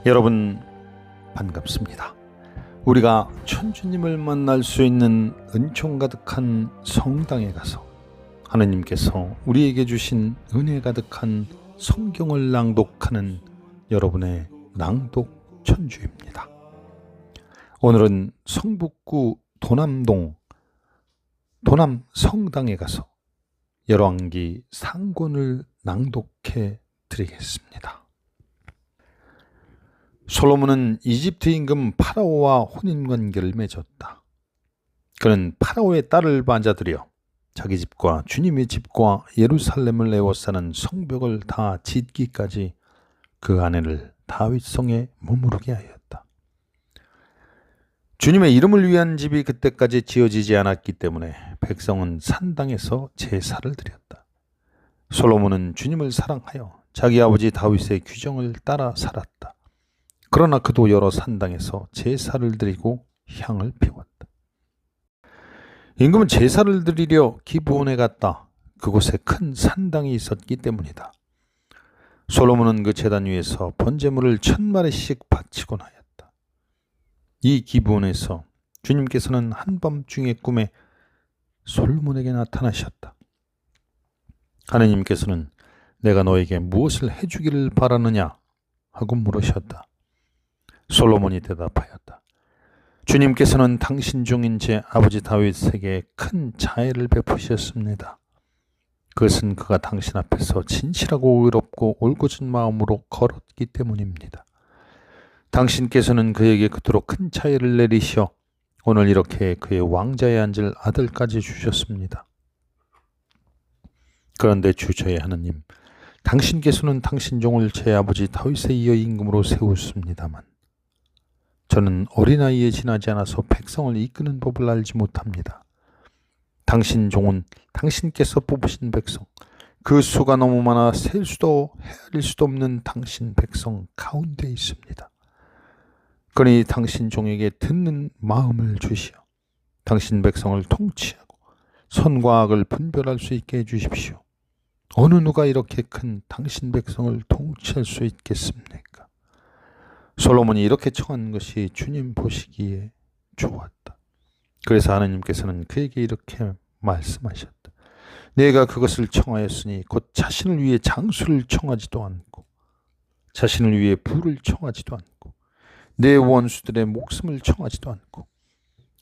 여러분 반갑습니다. 우리가 천주님을 만날 수 있는 은총 가득한 성당에 가서 하느님께서 우리에게 주신 은혜 가득한 성경을 낭독하는 여러분의 낭독 천주입니다. 오늘은 성북구 도남동 도남 성당에 가서 열왕기 상권을 낭독해 드리겠습니다. 솔로몬은 이집트 임금 파라오와 혼인관계를 맺었다. 그는 파라오의 딸을 맞아들여 자기 집과 주님의 집과 예루살렘을 에워싸는 성벽을 다 짓기까지 그 아내를 다윗성에 머무르게 하였다. 주님의 이름을 위한 집이 그때까지 지어지지 않았기 때문에 백성은 산당에서 제사를 드렸다. 솔로몬은 주님을 사랑하여 자기 아버지 다윗의 규정을 따라 살았다. 그러나 그도 여러 산당에서 제사를 드리고 향을 피웠다. 임금은 제사를 드리려 기브온에 갔다. 그곳에 큰 산당이 있었기 때문이다. 솔로몬은 그 제단 위에서 번제물을 1000마리씩 바치곤 하였다. 이 기브온에서 주님께서는 한밤중에 꿈에 솔로몬에게 나타나셨다. 하느님께서는 내가 너에게 무엇을 해주기를 바라느냐 하고 물으셨다. 솔로몬이 대답하였다. 주님께서는 당신 종인 제 아버지 다윗에게 큰 자애를 베푸셨습니다. 그것은 그가 당신 앞에서 진실하고 의롭고 올곧은 마음으로 걸었기 때문입니다. 당신께서는 그에게 그토록 큰 자애를 내리셔 오늘 이렇게 그의 왕자에 앉을 아들까지 주셨습니다. 그런데 주 저의 하느님, 당신께서는 당신 종을 제 아버지 다윗에 이어 임금으로 세우셨습니다만 저는 어린아이에 지나지 않아서 백성을 이끄는 법을 알지 못합니다. 당신 종은 당신께서 뽑으신 백성, 그 수가 너무 많아 셀 수도 헤아릴 수도 없는 당신 백성 가운데 있습니다. 그러니 당신 종에게 듣는 마음을 주시어 당신 백성을 통치하고 선과 악을 분별할 수 있게 해주십시오. 어느 누가 이렇게 큰 당신 백성을 통치할 수 있겠습니까? 솔로몬이 이렇게 청한 것이 주님 보시기에 좋았다. 그래서 하느님께서는 그에게 이렇게 말씀하셨다. 내가 그것을 청하였으니 곧 자신을 위해 장수를 청하지도 않고 자신을 위해 부를 청하지도 않고 내 원수들의 목숨을 청하지도 않고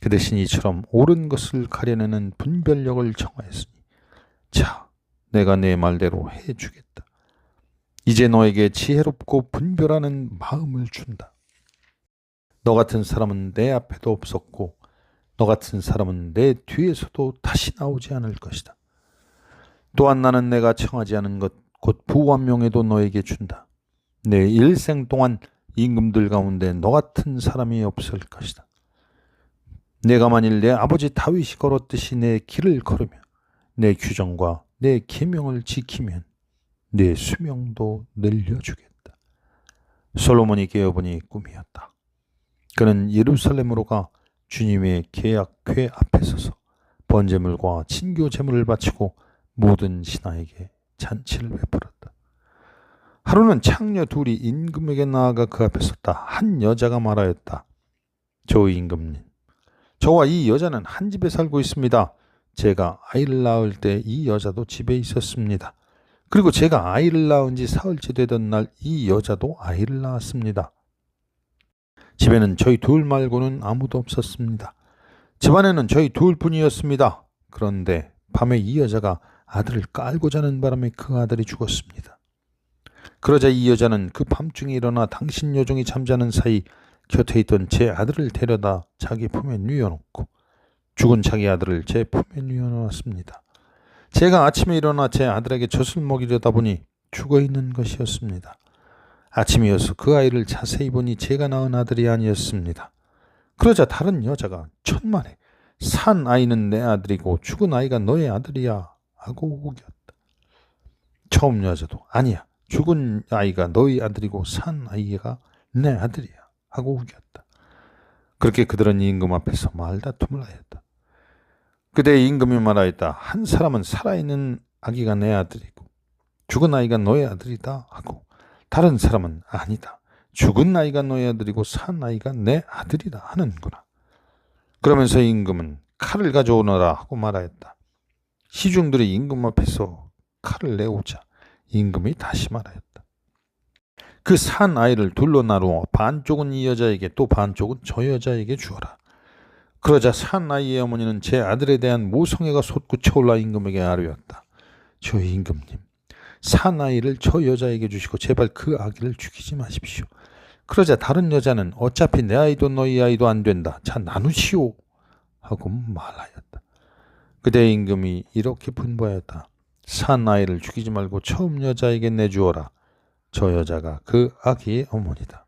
그 대신 이처럼 옳은 것을 가려내는 분별력을 청하였으니 자, 내가 내 말대로 해주겠다. 이제 너에게 지혜롭고 분별하는 마음을 준다. 너 같은 사람은 내 앞에도 없었고 너 같은 사람은 내 뒤에서도 다시 나오지 않을 것이다. 또한 나는 내가 청하지 않은 것 곧 부와 명예도 너에게 준다. 내 일생 동안 임금들 가운데 너 같은 사람이 없을 것이다. 내가 만일 내 아버지 다윗이 걸었듯이 내 길을 걸으며 내 규정과 내 계명을 지키면 내 수명도 늘려주겠다. 솔로몬이 깨어보니 꿈이었다. 그는 예루살렘으로 가 주님의 계약궤 앞에 서서 번제물과 친교 제물을 바치고 모든 신하에게 잔치를 베풀었다. 하루는 창녀 둘이 임금에게 나아가 그 앞에 섰다. 한 여자가 말하였다. 저 임금님, 저와 이 여자는 한 집에 살고 있습니다. 제가 아이를 낳을 때 이 여자도 집에 있었습니다. 그리고 제가 아이를 낳은 지 사흘째 되던 날 이 여자도 아이를 낳았습니다. 집에는 저희 둘 말고는 아무도 없었습니다. 집안에는 저희 둘뿐이었습니다. 그런데 밤에 이 여자가 아들을 깔고 자는 바람에 그 아들이 죽었습니다. 그러자 이 여자는 그 밤중에 일어나 당신 여종이 잠자는 사이 곁에 있던 제 아들을 데려다 자기 품에 뉘어놓고 죽은 자기 아들을 제 품에 뉘어놓았습니다. 제가 아침에 일어나 제 아들에게 젖을 먹이려다 보니 죽어있는 것이었습니다. 아침이어서 그 아이를 자세히 보니 제가 낳은 아들이 아니었습니다. 그러자 다른 여자가 천만에 산 아이는 내 아들이고 죽은 아이가 너의 아들이야 하고 우겼다. 처음 여자도 아니야, 죽은 아이가 너의 아들이고 산 아이가 내 아들이야 하고 우겼다. 그렇게 그들은 임금 앞에서 말다툼을 하였다. 그때 임금이 말하였다. 한 사람은 살아있는 아기가 내 아들이고 죽은 아이가 너의 아들이다 하고 다른 사람은 아니다, 죽은 아이가 너희 아들이고 산 아이가 내 아들이라 하는구나. 그러면서 임금은 칼을 가져오너라 하고 말하였다. 시중들이 임금 앞에서 칼을 내오자 임금이 다시 말하였다. 그 산 아이를 둘로 나누어 반쪽은 이 여자에게 또 반쪽은 저 여자에게 주어라. 그러자 산 아이의 어머니는 제 아들에 대한 모성애가 솟구쳐 올라 임금에게 아뢰었다. 저 임금님, 산 아이를 저 여자에게 주시고 제발 그 아기를 죽이지 마십시오. 그러자 다른 여자는 어차피 내 아이도 너희 아이도 안 된다. 자, 나누시오 하고 말하였다. 그때 임금이 이렇게 분부하였다. 산 아이를 죽이지 말고 처음 여자에게 내주어라. 저 여자가 그 아기의 어머니다.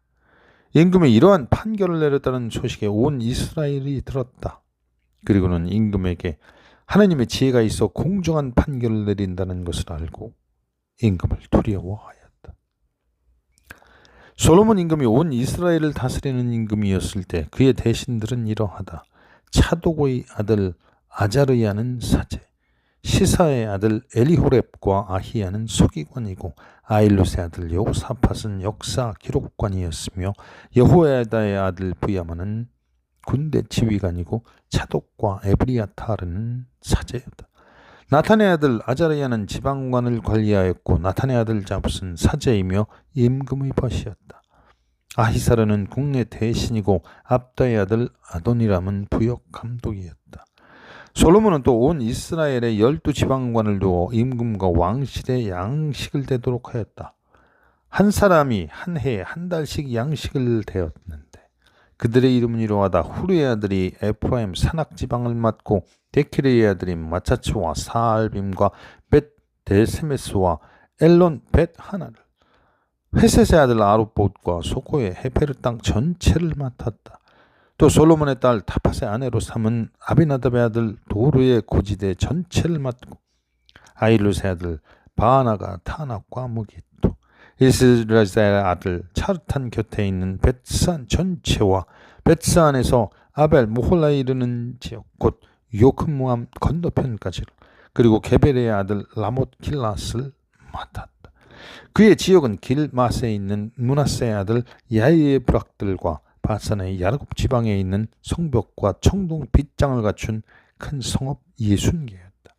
임금이 이러한 판결을 내렸다는 소식에 온 이스라엘이 들었다. 그리고는 임금에게 하나님의 지혜가 있어 공정한 판결을 내린다는 것을 알고 임금을 두려워하였다. 솔로몬 임금이 온 이스라엘을 다스리는 임금이었을 때 그의 대신들은 이러하다. 차독의 아들 아자르야는 사제, 시사의 아들 엘리호렙과 아히야는 서기관이고 아일룻의 아들 여호사밧은 역사 기록관이었으며 여호야다의 아들 브야마는 군대 지휘관이고 차독과 에브리아타르는 사제였다. 나탄의 아들 아자르야는 지방관을 관리하였고 나탄의 아들 잡스는 사제이며 임금의 벗이었다. 아히사르는 국내 대신이고 압다의 아들 아도니람은 부역 감독이었다. 솔로몬은 또 온 이스라엘의 12지방관을 두어 임금과 왕실의 양식을 대도록 하였다. 한 사람이 한 해에 한 달씩 양식을 대었는데 그들의 이름은 이러하다. 후르의 아들이 에프라임 산악지방을 맡고 데키르의 아들이 마차츠와 사알빔과 벳 데세메스와 엘론 벳 하나를, 헤셋의 아들 아룻봇과 소코의 헤페르 땅 전체를 맡았다. 또 솔로몬의 딸 타팟의 아내로 삼은 아비나답의 아들 도르의 고지대 전체를 맡고 아일룻의 아들 바하나가 타낙과 무기토, 이스라엘의 아들 차르탄 곁에 있는 벳산 전체와 벳산에서 아벨 모홀라에 이르는 지역 곧 요크무암 건너편까지를, 그리고 게벨의 아들 라못 길랏을 맡았다. 그의 지역은 길맛에 있는 므낫세의 아들 야이의 부락들과 바산의 야르곱 지방에 있는 성벽과 청동 빗장을 갖춘 큰 성읍 60개였다.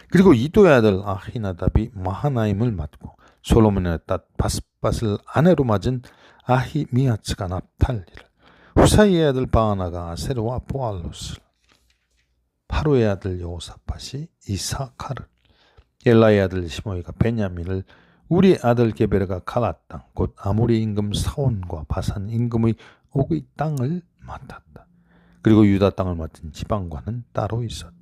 그리고 이도의 아들 아히나답이 마하나임을 맡고 솔로몬의 딸 바스밧을 아내로 맞은 아히미아츠가 납탈리를, 후사이의 아들 바하나가 아세르와 보알롯을, 파루의 아들 여호사밧이 이사카를, 엘라의 아들 시므이가 베냐민을, 우리 아들 게베르가 갈앗 땅 곧 아모리 임금 사온과 바산 임금의 옥의 땅을 맡았다. 그리고 유다 땅을 맡은 지방관은 따로 있었다.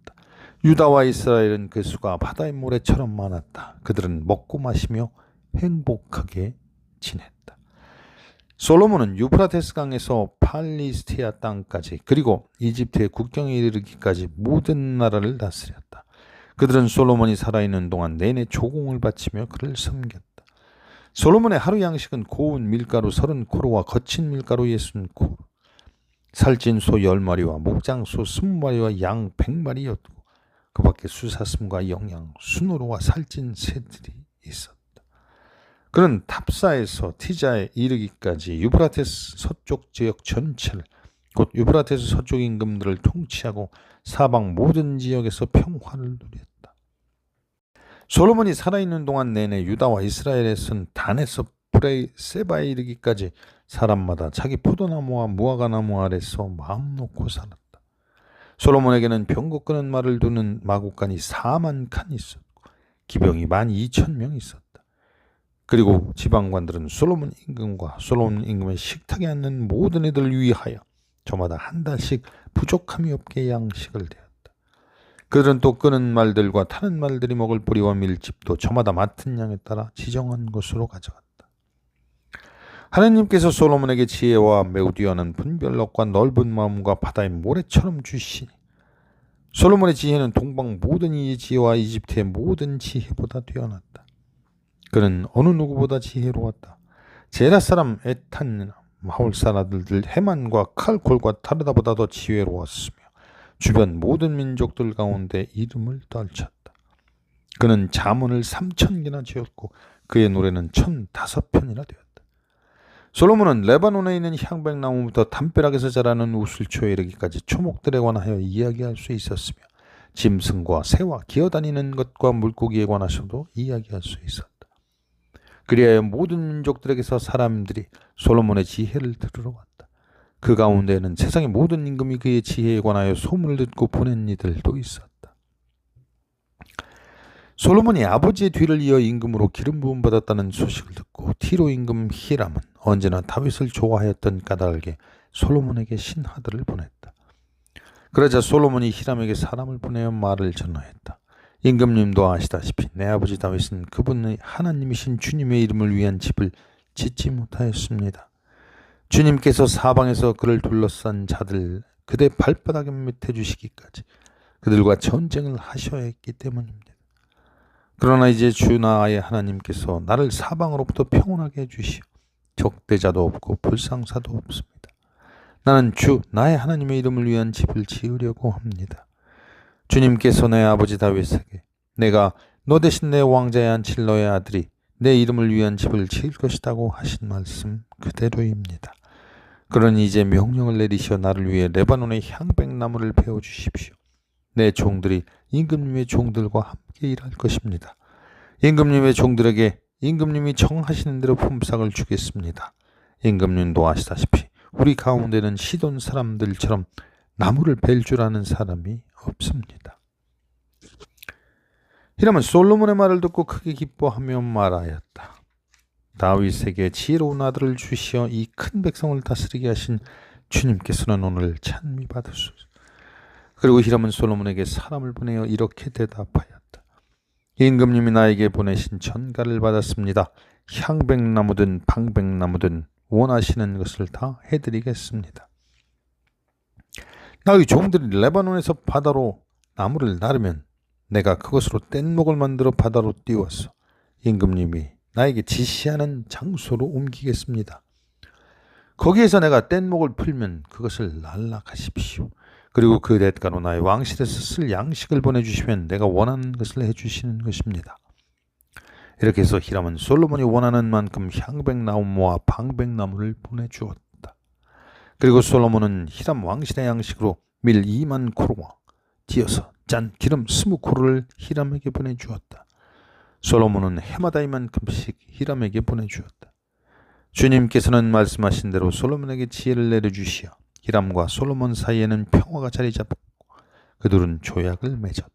유다와 이스라엘은 그 수가 바다의 모래처럼 많았다. 그들은 먹고 마시며 행복하게 지냈다. 솔로몬은 유프라테스 강에서 팔리스티아 땅까지 그리고 이집트의 국경에 이르기까지 모든 나라를 다스렸다. 그들은 솔로몬이 살아있는 동안 내내 조공을 바치며 그를 섬겼다. 솔로몬의 하루 양식은 고운 밀가루 30코로와 거친 밀가루 60코로, 살찐 소 10마리와 목장소 20마리와 양 100마리였고 그 밖에 수사슴과 영양, 순으로와 살찐 새들이 있었다. 그는 탑사에서 티자에 이르기까지 유브라테스 서쪽 지역 전체를 곧 유브라테스 서쪽 임금들을 통치하고 사방 모든 지역에서 평화를 누렸다. 솔로몬이 살아있는 동안 내내 유다와 이스라엘에선 단에서 브레세바에 이르기까지 사람마다 자기 포도나무와 무화과나무 아래서 마음 놓고 살았다. 솔로몬에게는 병거 끄는 말을 두는 마구간이 4만 칸이 있었고 기병이 12,000명 있었다. 그리고 지방관들은 솔로몬 임금과 솔로몬 임금의 식탁에 앉는 모든 이들을 위하여 저마다 한 달씩 부족함이 없게 양식을 대었다. 그들은 또 끄는 말들과 타는 말들이 먹을 뿌리와 밀집도 저마다 맡은 양에 따라 지정한 곳으로 가져갔다. 하나님께서 솔로몬에게 지혜와 매우 뛰어난 분별력과 넓은 마음과 바다의 모래처럼 주시니 솔로몬의 지혜는 동방 모든 이 지혜와 이집트의 모든 지혜보다 뛰어났다. 그는 어느 누구보다 지혜로웠다. 제라 사람 에탄이나 마홀살 아들들 헤만과 칼콜과 타르다보다 더 지혜로웠으며 주변 모든 민족들 가운데 이름을 떨쳤다. 그는 자문을 3,000개나 지었고 그의 노래는 1,005편이나 되었다. 솔로몬은 레바논에 있는 향백나무부터 담벼락에서 자라는 우슬초에 이르기까지 초목들에 관하여 이야기할 수 있었으며 짐승과 새와 기어다니는 것과 물고기에 관하여도 이야기할 수 있었다. 그리하여 모든 민족들에게서 사람들이 솔로몬의 지혜를 들으러 왔다. 그 가운데에는 세상의 모든 임금이 그의 지혜에 관하여 소문을 듣고 보낸 이들도 있었다. 솔로몬이 아버지의 뒤를 이어 임금으로 기름 부음 받았다는 소식을 듣고 티로 임금 히람은 언제나 다윗을 좋아하였던 까닭에 솔로몬에게 신하들을 보냈다. 그러자 솔로몬이 히람에게 사람을 보내어 말을 전하였다. 임금님도 아시다시피 내 아버지 다윗은 그분의 하나님이신 주님의 이름을 위한 집을 짓지 못하였습니다. 주님께서 사방에서 그를 둘러싼 자들 그대 발바닥에 밑에 주시기까지 그들과 전쟁을 하셔야 했기 때문입니다. 그러나 이제 주 나의 하나님께서 나를 사방으로부터 평온하게 해주시오. 적대자도 없고 불상사도 없습니다. 나는 주 나의 하나님의 이름을 위한 집을 지으려고 합니다. 주님께서 내 아버지 다윗에게 내가 너 대신 내 왕자에 앉힐 너의 아들이 내 이름을 위한 집을 지을 것이라고 하신 말씀 그대로입니다. 그러니 이제 명령을 내리시어 나를 위해 레바논의 향백나무를 베어주십시오. 내 종들이 임금님의 종들과 함께 일할 것입니다. 임금님의 종들에게 임금님이 정하시는 대로 품삯을 주겠습니다. 임금님도 아시다시피 우리 가운데는 시돈 사람들처럼 나무를 벨 줄 아는 사람이 없습니다. 히람은 솔로몬의 말을 듣고 크게 기뻐하며 말하였다. 다윗에게 지혜로운 아들을 주시어 이 큰 백성을 다스리게 하신 주님께서는 오늘 찬미받으소서. 그리고 히람은 솔로몬에게 사람을 보내어 이렇게 대답하였다. 임금님이 나에게 보내신 전가를 받았습니다. 향백나무든 방백나무든 원하시는 것을 다 해드리겠습니다. 나의 종들이 레바논에서 바다로 나무를 나르면 내가 그것으로 뗏목을 만들어 바다로 띄워서 임금님이 나에게 지시하는 장소로 옮기겠습니다. 거기에서 내가 뗏목을 풀면 그것을 날라가십시오. 그리고 그 대가로 나의 왕실에서 쓸 양식을 보내주시면 내가 원하는 것을 해주시는 것입니다. 이렇게 해서 히람은 솔로몬이 원하는 만큼 향백나무와 방백나무를 보내주었다. 그리고 솔로몬은 히람 왕실의 양식으로 밀 2만 코로와 지어서 짠 기름 20코로를 히람에게 보내주었다. 솔로몬은 해마다 이만큼씩 히람에게 보내주었다. 주님께서는 말씀하신 대로 솔로몬에게 지혜를 내려주시어 히람과 솔로몬 사이에는 평화가 자리 잡고 그들은 조약을 맺었다.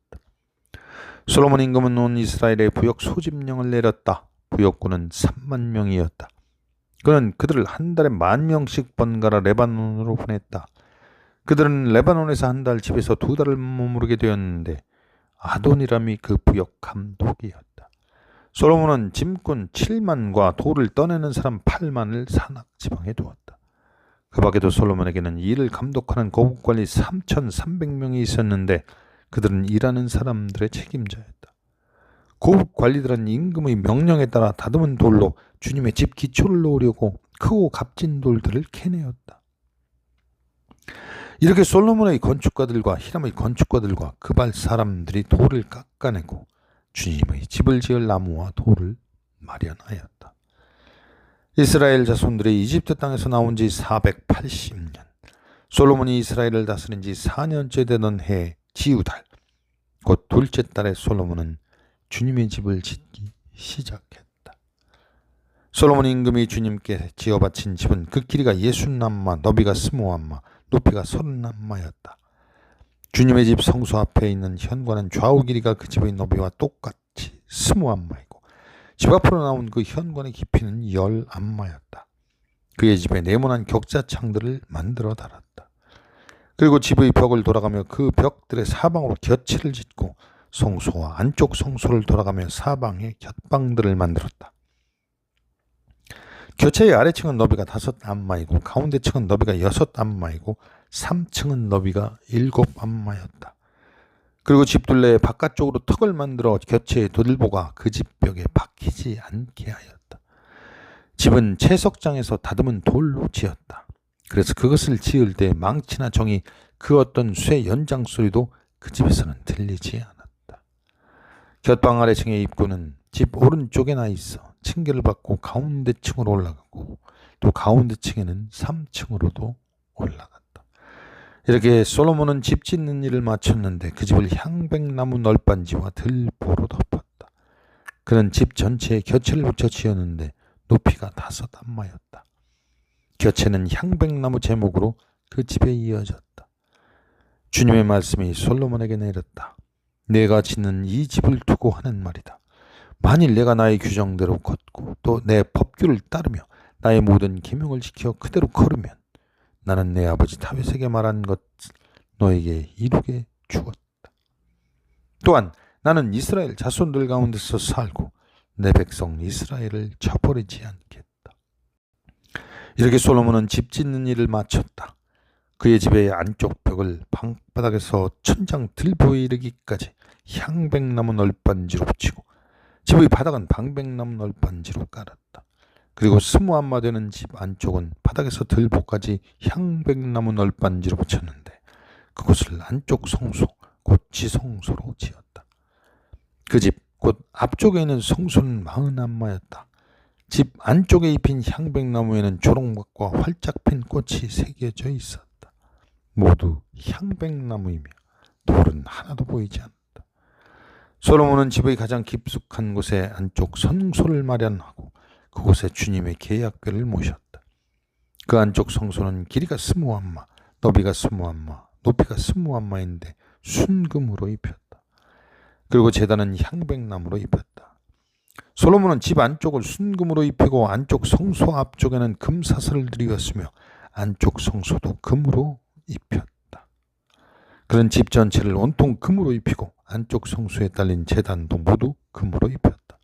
솔로몬 임금은 온 이스라엘에 부역 소집령을 내렸다. 부역군은 3만 명이었다. 그는 그들을 한 달에 10,000명씩 번갈아 레바논으로 보냈다. 그들은 레바논에서 한 달, 집에서 2달을 머무르게 되었는데 아도니람이 그 부역 감독이었다. 솔로몬은 짐꾼 7만과 돌을 떠내는 사람 8만을 산악 지방에 두었다. 그 밖에도 솔로몬에게는 이를 감독하는 고급관리 3,300명이 있었는데 그들은 일하는 사람들의 책임자였다. 고급관리들은 임금의 명령에 따라 다듬은 돌로 주님의 집 기초를 놓으려고 크고 값진 돌들을 캐내었다. 이렇게 솔로몬의 건축가들과 히람의 건축가들과 그발 사람들이 돌을 깎아내고 주님의 집을 지을 나무와 돌을 마련하였다. 이스라엘 자손들이 이집트 땅에서 나온 지 480년, 솔로몬이 이스라엘을 다스린 지 4년째 되던 해 지우달, 곧 둘째 달에 솔로몬은 주님의 집을 짓기 시작했다. 솔로몬 임금이 주님께 지어 바친 집은 그 길이가 60암마, 너비가 20암마, 높이가 30암마였다. 주님의 집 성소 앞에 있는 현관은 좌우 길이가 그 집의 너비와 똑같이 20암마이고 집 앞으로 나온 그 현관의 깊이는 10암마였다. 그의 집에 네모난 격자창들을 만들어 달았다. 그리고 집의 벽을 돌아가며 그 벽들의 사방으로 곁치를 짓고 성소와 안쪽 성소를 돌아가며 사방에 곁방들을 만들었다. 교체의 아래층은 너비가 5암마이고 가운데 층은 너비가 6암마이고 3층은 너비가 7암마였다. 그리고 집 둘레의 바깥쪽으로 턱을 만들어 곁체의 도들보가 그 집 벽에 박히지 않게 하였다. 집은 채석장에서 다듬은 돌로 지었다. 그래서 그것을 지을 때 망치나 정이 그 어떤 쇠 연장 소리도 그 집에서는 들리지 않았다. 곁방 아래층의 입구는 집 오른쪽에 나 있어 층계를 받고 가운데 층으로 올라가고 또 가운데 층에는 3층으로도 올라갔다. 이렇게 솔로몬은 집 짓는 일을 마쳤는데 그 집을 향백나무 널빤지와 들보로 덮었다. 그는 집 전체에 곁을 붙여 지었는데 높이가 5안마였다. 곁에는 향백나무 제목으로 그 집에 이어졌다. 주님의 말씀이 솔로몬에게 내렸다. 내가 짓는 이 집을 두고 하는 말이다. 만일 내가 나의 규정대로 걷고 또 내 법규를 따르며 나의 모든 계명을 지켜 그대로 걸으면 나는 내 아버지 다윗에게 말한 것 너에게 이루게 주었다. 또한 나는 이스라엘 자손들 가운데서 살고 내 백성 이스라엘을 쳐버리지 않겠다. 이렇게 솔로몬은 집 짓는 일을 마쳤다. 그의 집의 안쪽 벽을 방바닥에서 천장 들보에 이르기까지 향백나무 널빤지로 붙이고 집의 바닥은 방백나무 널빤지로 깔았다. 그리고 20안마 되는 집 안쪽은 바닥에서 들보까지 향백나무 널빤지로 붙였는데 그곳을 안쪽 성소 곧 지성소로 지었다. 그 집 곧 앞쪽에 있는 성소는 40안마였다. 집 안쪽에 입힌 향백나무에는 조롱박과 활짝 핀 꽃이 새겨져 있었다. 모두 향백나무이며 돌은 하나도 보이지 않았다. 솔로몬은 집의 가장 깊숙한 곳에 안쪽 성소를 마련하고 그곳에 주님의 계약궤를 모셨다. 그 안쪽 성소는 길이가 20안마, 너비가 20안마, 높이가 20안마인데 순금으로 입혔다. 그리고 제단은 향백나무로 입혔다. 솔로몬은 집 안쪽을 순금으로 입히고 안쪽 성소 앞쪽에는 금사슬을 들이었으며 안쪽 성소도 금으로 입혔다. 그는 집 전체를 온통 금으로 입히고 안쪽 성소에 딸린 제단도 모두 금으로 입혔다.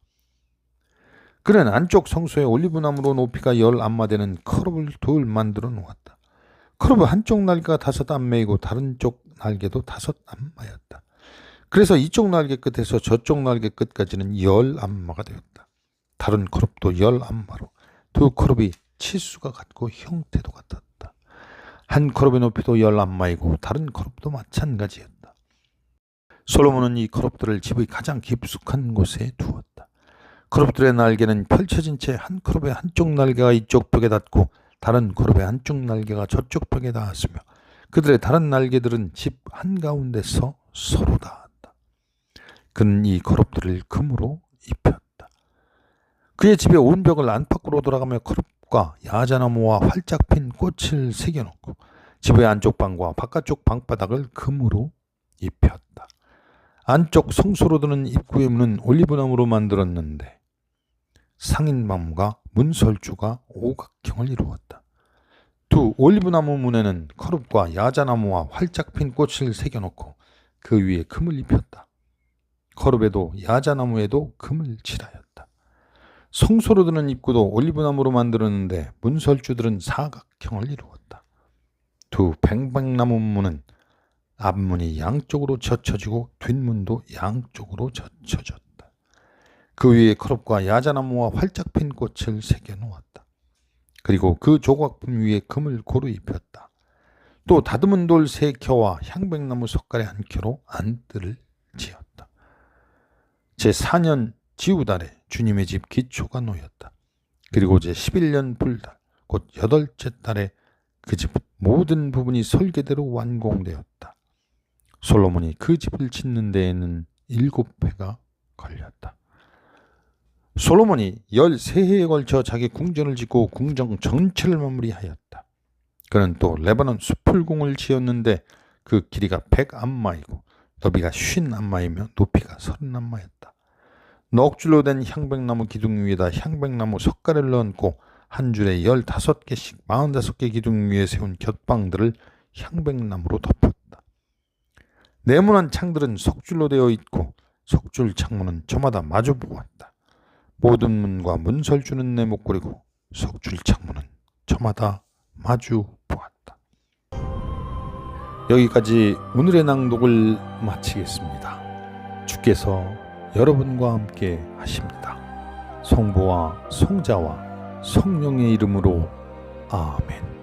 그는 안쪽 성소에 올리브나무로 높이가 10안마 되는 커럽을 둘 만들어 놓았다. 커럽의 한쪽 날개가 5안매이고 다른 쪽 날개도 5안마였다. 그래서 이쪽 날개 끝에서 저쪽 날개 끝까지는 10안마가 되었다. 다른 커럽도 10안마로 두 커럽이 치수가 같고 형태도 같았다. 한 커럽의 높이도 10안마이고 다른 커럽도 마찬가지였다. 솔로몬은 이 커럽들을 집의 가장 깊숙한 곳에 두었다. 커럽들의 날개는 펼쳐진 채 한 커럽의 한쪽 날개가 이쪽 벽에 닿고 다른 커럽의 한쪽 날개가 저쪽 벽에 닿았으며 그들의 다른 날개들은 집 한가운데서 서로 닿았다. 그는 이 커럽들을 금으로 입혔다. 그의 집의 온 벽을 안팎으로 돌아가며 커럽과 야자나무와 활짝 핀 꽃을 새겨놓고 집의 안쪽 방과 바깥쪽 방바닥을 금으로 입혔다. 안쪽 성소로 드는 입구의 문은 올리브나무로 만들었는데 상인나무가 문설주가 오각형을 이루었다. 두 올리브나무 문에는 커룹과 야자나무와 활짝 핀 꽃을 새겨놓고 그 위에 금을 입혔다. 커룹에도 야자나무에도 금을 칠하였다. 성소로 드는 입구도 올리브나무로 만들었는데 문설주들은 사각형을 이루었다. 두 뱅뱅나무 문은 앞문이 양쪽으로 젖혀지고 뒷문도 양쪽으로 젖혀졌다. 그 위에 커럽과 야자나무와 활짝 핀 꽃을 새겨 놓았다. 그리고 그 조각품 위에 금을 고루 입혔다. 또 다듬은 돌 3켜와 향백나무 석가래 1켜로 안뜰을 지었다. 제4년 지우달에 주님의 집 기초가 놓였다. 그리고 제11년 불달 곧 8째 달에 그 집 모든 부분이 설계대로 완공되었다. 솔로몬이 그 집을 짓는 데에는 7해가 걸렸다. 솔로몬이 13해에 걸쳐 자기 궁전을 짓고 궁정 전체를 마무리하였다. 그는 또 레바논 수풀궁을 지었는데 그 길이가 100안마이고 너비가 50안마이며 높이가 30안마였다. 넋줄로 된 향백나무 기둥 위에다 향백나무 석가래를 얹고 한 줄에 15개씩 45개 기둥 위에 세운 곁방들을 향백나무로 덮었다. 네모난 창들은 석줄로 되어 있고 석줄 창문은 저마다 마주 보았다. 모든 문과 문설주는 네모꼴이고 석줄 창문은 저마다 마주 보았다. 여기까지 오늘의 낭독을 마치겠습니다. 주께서 여러분과 함께 하십니다. 성부와 성자와 성령의 이름으로 아멘.